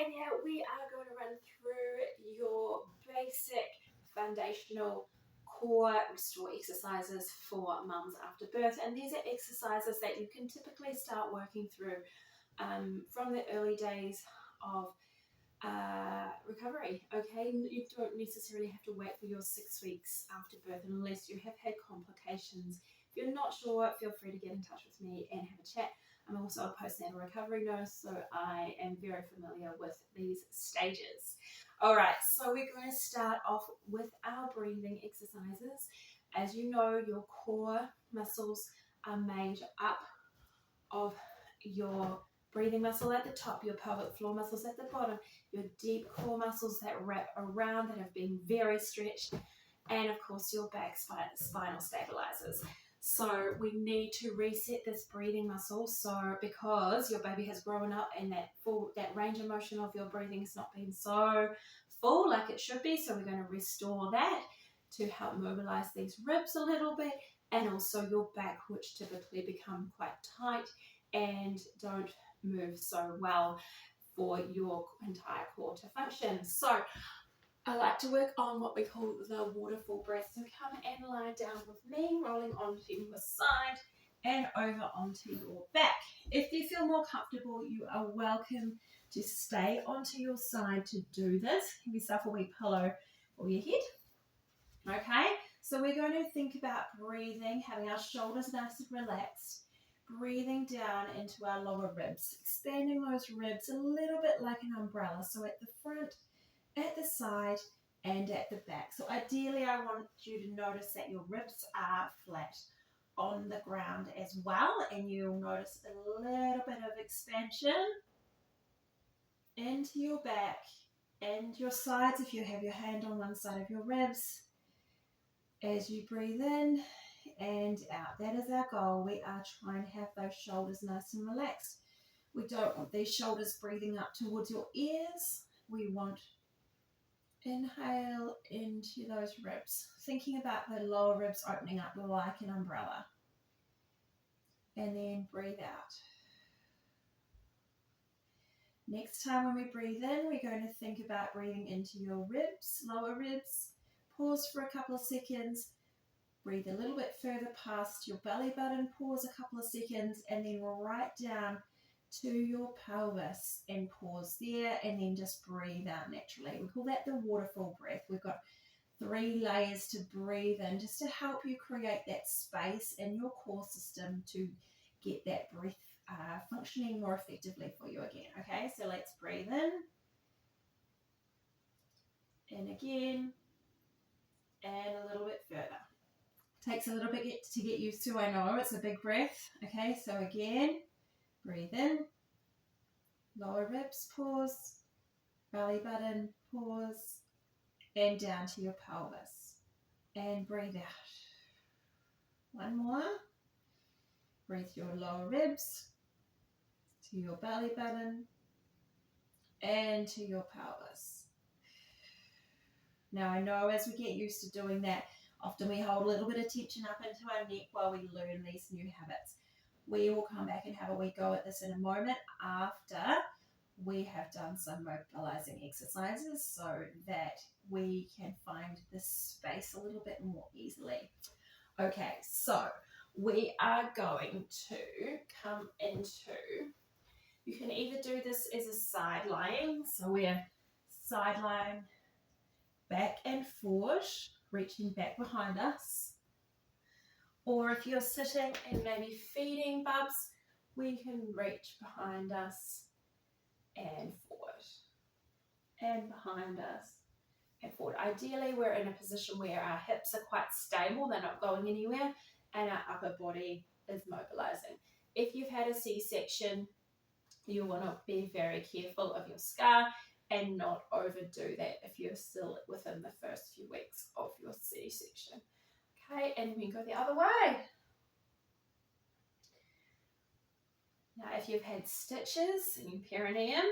And yeah, we are going to run through your basic foundational core restore exercises for mums after birth. And these are exercises that you can typically start working through from the early days of recovery. Okay, you don't necessarily have to wait for your 6 weeks after birth unless you have had complications. If you're not sure, feel free to get in touch with me and have a chat. I'm also a postnatal recovery nurse, so I am very familiar with these stages. All right, so we're going to start off with our breathing exercises. As you know, your core muscles are made up of your breathing muscle at the top, your pelvic floor muscles at the bottom, your deep core muscles that wrap around that have been very stretched, and of course your back spinal stabilizers. So we need to reset this breathing muscle, so because your baby has grown up and that range of motion of your breathing has not been so full like it should be, so we're going to restore that to help mobilize these ribs a little bit, and also your back, which typically become quite tight and don't move so well for your entire core to function. So I like to work on what we call the waterfall breath. So come and lie down with me, rolling onto your side and over onto your back. If you feel more comfortable, you are welcome to stay onto your side to do this. Give yourself a wee pillow for your head. Okay, so we're going to think about breathing, having our shoulders nice and relaxed, breathing down into our lower ribs, expanding those ribs a little bit like an umbrella. So at the front, at the side, and at the back. So ideally, I want you to notice that your ribs are flat on the ground as well, and you'll notice a little bit of expansion into your back and your sides if you have your hand on one side of your ribs. As you breathe in and out, that is our goal. We are trying to have those shoulders nice and relaxed. We don't want these shoulders breathing up towards your ears. We want inhale into those ribs, thinking about the lower ribs opening up like an umbrella. And then breathe out. Next time when we breathe in, we're going to think about breathing into your ribs, lower ribs. Pause for a couple of seconds. Breathe a little bit further past your belly button, pause a couple of seconds, and then right down to your pelvis and pause there, and then just breathe out naturally. We call that the waterfall breath. We've got 3 layers to breathe in just to help you create that space in your core system to get that breath functioning more effectively for you again. Okay, so let's breathe in again, and a little bit further. Takes a little bit to get used to, I know, it's a big breath. Okay, so again, breathe in, lower ribs, pause, belly button, pause, and down to your pelvis. And breathe out. One more. Breathe your lower ribs to your belly button and to your pelvis. Now I know as we get used to doing that, often we hold a little bit of tension up into our neck while we learn these new habits. We will come back and have a wee go at this in a moment after we have done some mobilizing exercises so that we can find this space a little bit more easily. Okay, so we are going to come into, you can either do this as a side lying, so we're side lying back and forward, reaching back behind us. Or if you're sitting and maybe feeding bubs, we can reach behind us and forward, and behind us and forward. Ideally, we're in a position where our hips are quite stable, they're not going anywhere, and our upper body is mobilizing. If you've had a C-section, you want to be very careful of your scar and not overdo that if you're still within the first few weeks of your C-section. Okay, and we go the other way. Now, if you've had stitches in your perineum,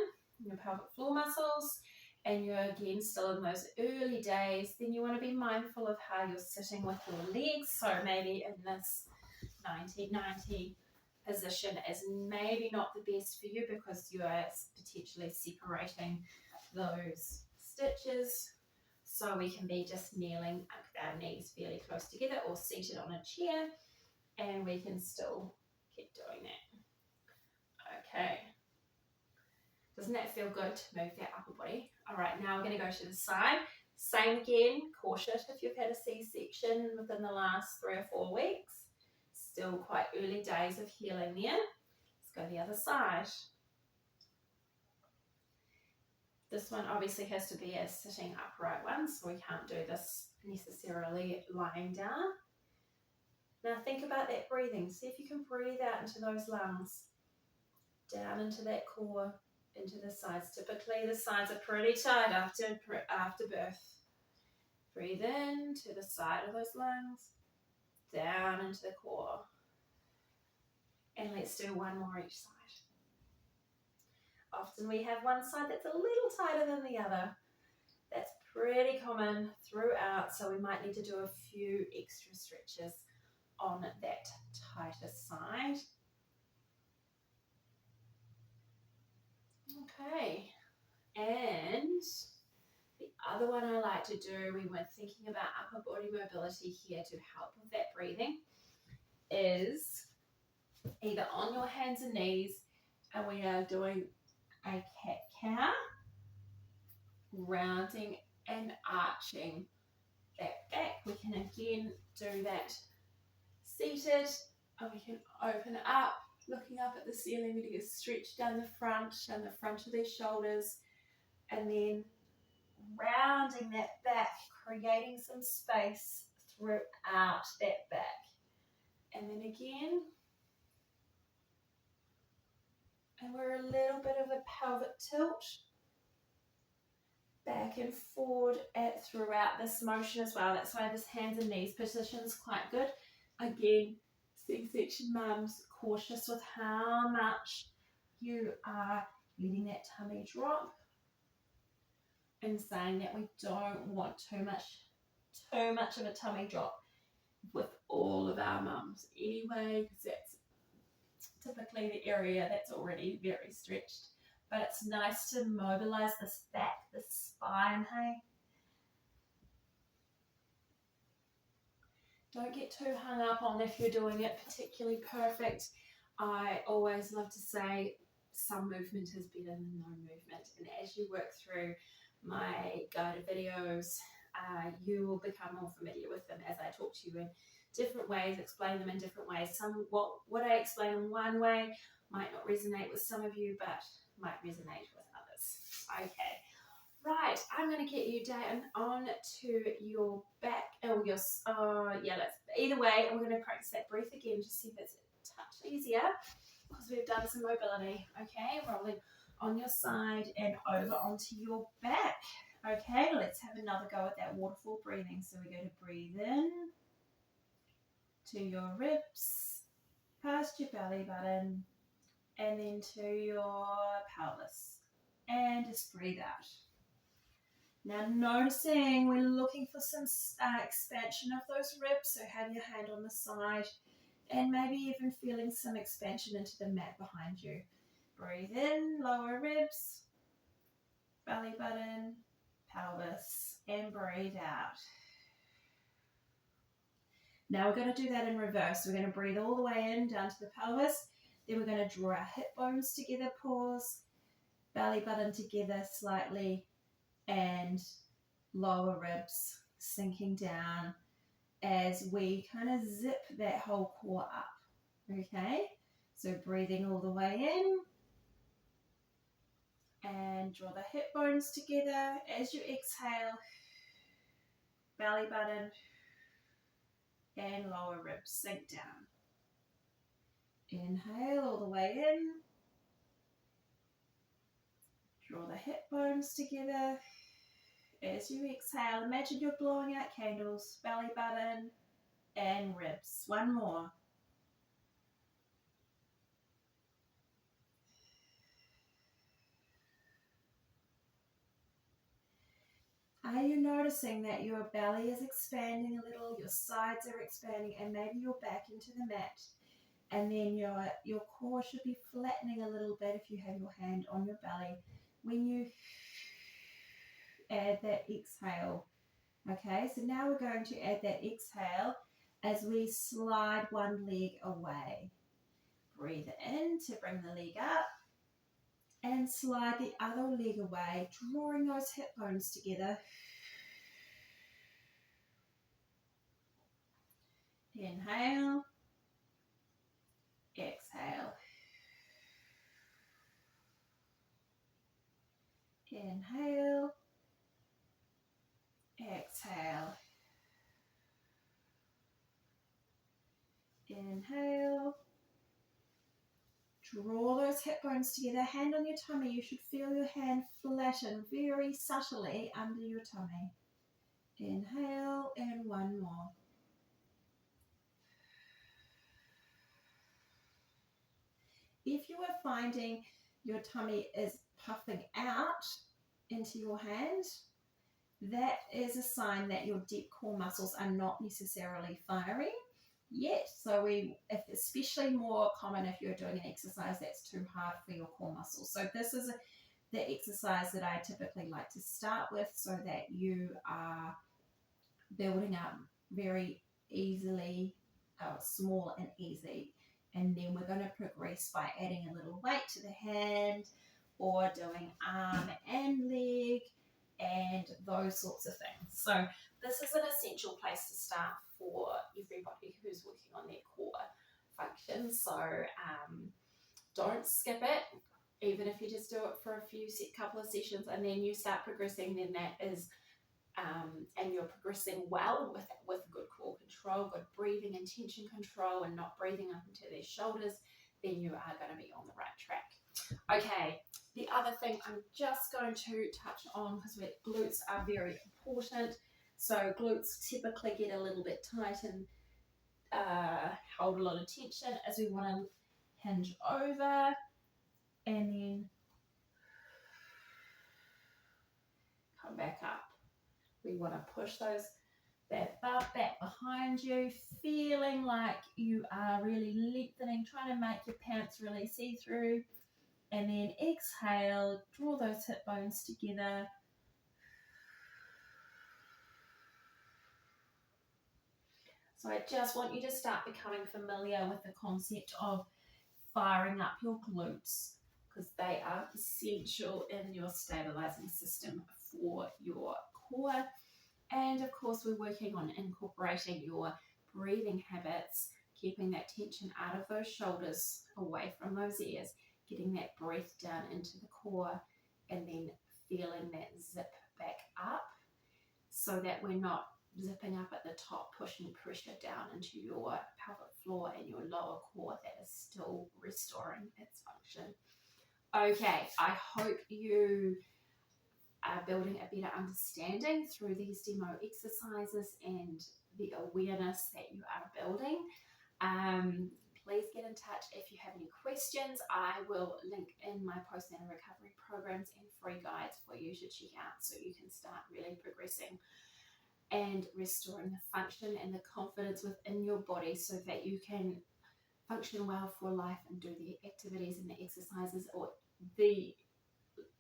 your pelvic floor muscles, and you're again still in those early days, then you want to be mindful of how you're sitting with your legs. So maybe in this 90-90 position is maybe not the best for you because you are potentially separating those stitches. So we can be just kneeling up our knees fairly close together or seated on a chair, and we can still keep doing that. Okay. Doesn't that feel good to move that upper body? All right, now we're going to go to the side. Same again, cautious if you've had a C-section within the last 3 or 4 weeks. Still quite early days of healing there. Let's go the other side. This one obviously has to be a sitting upright one, so we can't do this necessarily lying down. Now think about that breathing. See if you can breathe out into those lungs, down into that core, into the sides. Typically the sides are pretty tight after birth. Breathe in to the side of those lungs, down into the core. And let's do one more each side. Often we have one side that's a little tighter than the other. That's pretty common throughout, so we might need to do a few extra stretches on that tighter side. Okay, and the other one I like to do when we're thinking about upper body mobility here to help with that breathing is either on your hands and knees, and we are doing a cat-cow, rounding and arching that back. We can again do that seated, and we can open it up, looking up at the ceiling, getting a stretch down the front of their shoulders, and then rounding that back, creating some space throughout that back. And then again, and we're a little bit of a pelvic tilt, back and forward throughout this motion as well. That's why this hands and knees position is quite good. Again, C-section mums, cautious with how much you are letting that tummy drop, and saying that we don't want too much of a tummy drop with all of our mums anyway, because that's typically the area that's already very stretched. But it's nice to mobilize this back, this spine, hey? Don't get too hung up on if you're doing it particularly perfect. I always love to say some movement is better than no movement. And as you work through my guided videos, you will become more familiar with them as I talk to you in different ways, explain them in different ways. What I explain in one way might not resonate with some of you, but might resonate with others. Okay. Right, I'm going to get you down on to your back, either way, we're going to practice that breath again, just see if it's a touch easier, because we've done some mobility. Okay, rolling on your side and over onto your back. Okay, let's have another go at that waterfall breathing. So we're going to breathe in to your ribs, past your belly button, and then to your pelvis, and just breathe out. Now noticing we're looking for some expansion of those ribs, so have your hand on the side and maybe even feeling some expansion into the mat behind you. Breathe in, lower ribs, belly button, pelvis, and breathe out. Now we're going to do that in reverse. We're going to breathe all the way in, down to the pelvis, then we're going to draw our hip bones together, pause, belly button together slightly, and lower ribs sinking down as we kind of zip that whole core up. Okay, so breathing all the way in and draw the hip bones together. As you exhale, belly button and lower ribs sink down. Inhale all the way in, draw the hip bones together. As you exhale, imagine you're blowing out candles, belly button and ribs. One more. Are you noticing that your belly is expanding a little, your sides are expanding, and maybe your back into the mat And then your core should be flattening a little bit if you have your hand on your belly. When you add that exhale, okay, so now we're going to add that exhale as we slide one leg away. Breathe in to bring the leg up and slide the other leg away, drawing those hip bones together. Inhale, exhale. Inhale, exhale. Inhale. Draw those hip bones together, hand on your tummy. You should feel your hand flatten very subtly under your tummy. Inhale, and one more. If you are finding your tummy is puffing out into your hand, that is a sign that your deep core muscles are not necessarily firing yet. So if especially more common if you're doing an exercise that's too hard for your core muscles. So this is the exercise that I typically like to start with so that you are building up very easily, small and easy. And then we're going to progress by adding a little weight to the hand or doing arm and leg and those sorts of things. So this is an essential place to start for everybody who's working on their core function. So don't skip it, even if you just do it for a couple of sessions and then you start progressing, then that is, and you're progressing well with good core control, good breathing and tension control and not breathing up into their shoulders, then you are going to be on the right track. Okay, the other thing I'm just going to touch on, because glutes are very important. So glutes typically get a little bit tight and hold a lot of tension as we want to hinge over and then come back up. We want to push that butt back behind you, feeling like you are really lengthening, trying to make your pants really see-through. And then exhale, draw those hip bones together. So I just want you to start becoming familiar with the concept of firing up your glutes, because they are essential in your stabilizing system for your core. And of course, we're working on incorporating your breathing habits, keeping that tension out of those shoulders, away from those ears, getting that breath down into the core, and then feeling that zip back up so that we're not zipping up at the top, pushing pressure down into your pelvic floor and your lower core that is still restoring its function. Okay, I hope you are building a better understanding through these demo exercises and the awareness that you are building. Please get in touch if you have any questions. I will link in my postnatal recovery programs and free guides for you to check out so you can start really progressing and restoring the function and the confidence within your body so that you can function well for life and do the activities and the exercises or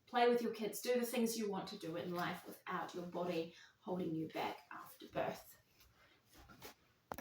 play with your kids, do the things you want to do in life without your body holding you back after birth.